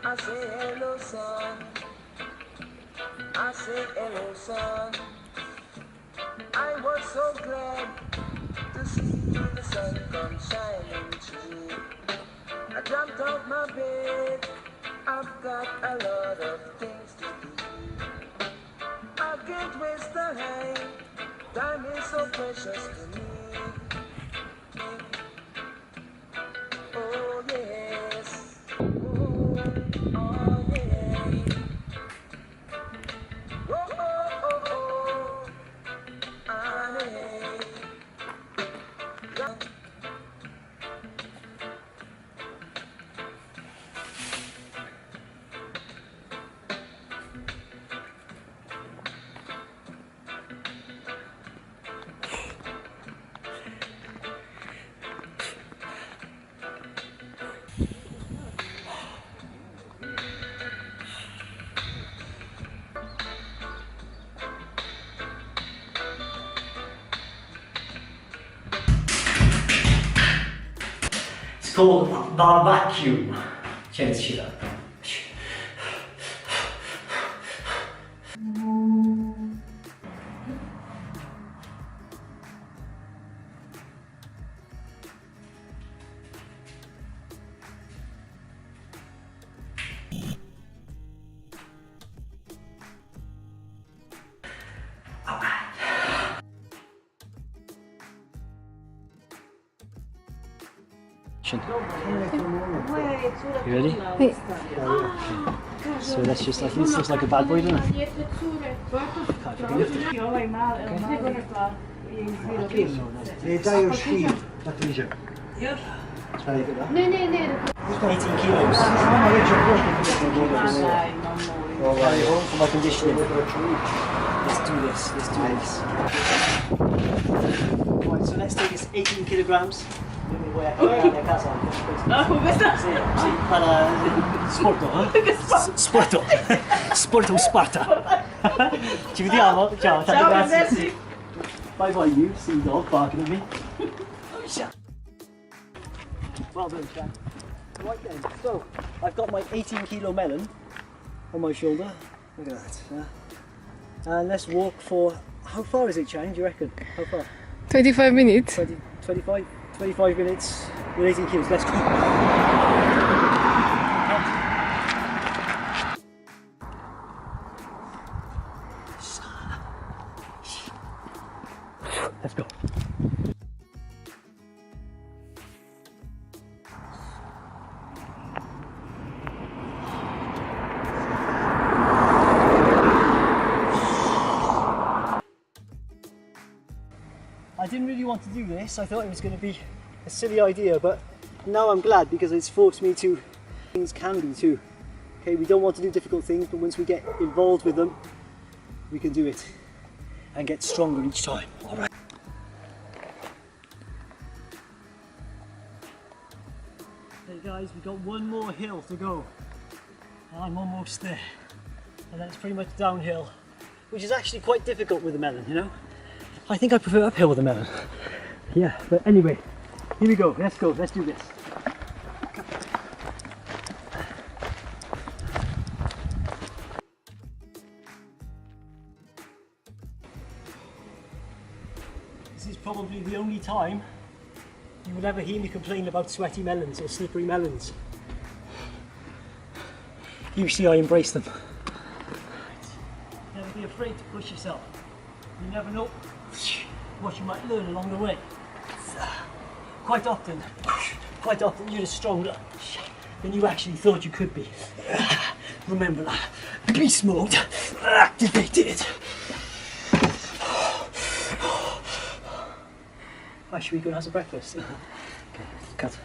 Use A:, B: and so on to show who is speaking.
A: I say hello son, I say hello son. I was so glad to see the sun come shining through. I jumped off my bed, I've got a lot of things to do. I can't waste time, time is so precious to me. Oh yes, oh yeah. Oh, honey.
B: It's called the vacuum. 现在起来。You ready?
C: Wait.
B: So let's just, like, this looks like a bad boy, doesn't it?
D: Daj już śpi na tydzień.
C: Nie, nie, nie.
B: 18 kilos. Carry home for my conditioning. Let's do this, let's do this. Right, so let's take this 18 kilograms. Sì, para sporto, sporto, sporto Sparta. Ci vediamo? Ciao, tanto grazie. Bye bye you, sea dog barking at me. Well done, Shan. Right then, so I've got my 18 kilo melon on my shoulder. Look at that. And let's walk for, how far is it, Chan? Do you reckon? How far?
C: 25 minutes.
B: 25 minutes with 18 kilos. Let's go. Let's go. I didn't really want to do this. I thought it was going to be a silly idea, but now I'm glad because it's forced me to things can be too. Okay, we don't want to do difficult things, but once we get involved with them, we can do it and get stronger each time. All right. Hey guys, we've got one more hill to go. I'm almost there. And then it's pretty much downhill, which is actually quite difficult with the melon, you know? I think I prefer uphill with the melon. Yeah, but anyway, here we go, let's do this. This is probably the only time you will ever hear me complain about sweaty melons or slippery melons. Usually I embrace them. Never be afraid to push yourself. You never know what you might learn along the way. Quite often you're just stronger than you actually thought you could be. Remember that. Beast mode activated. Right, should we go and have some breakfast? Okay, cut.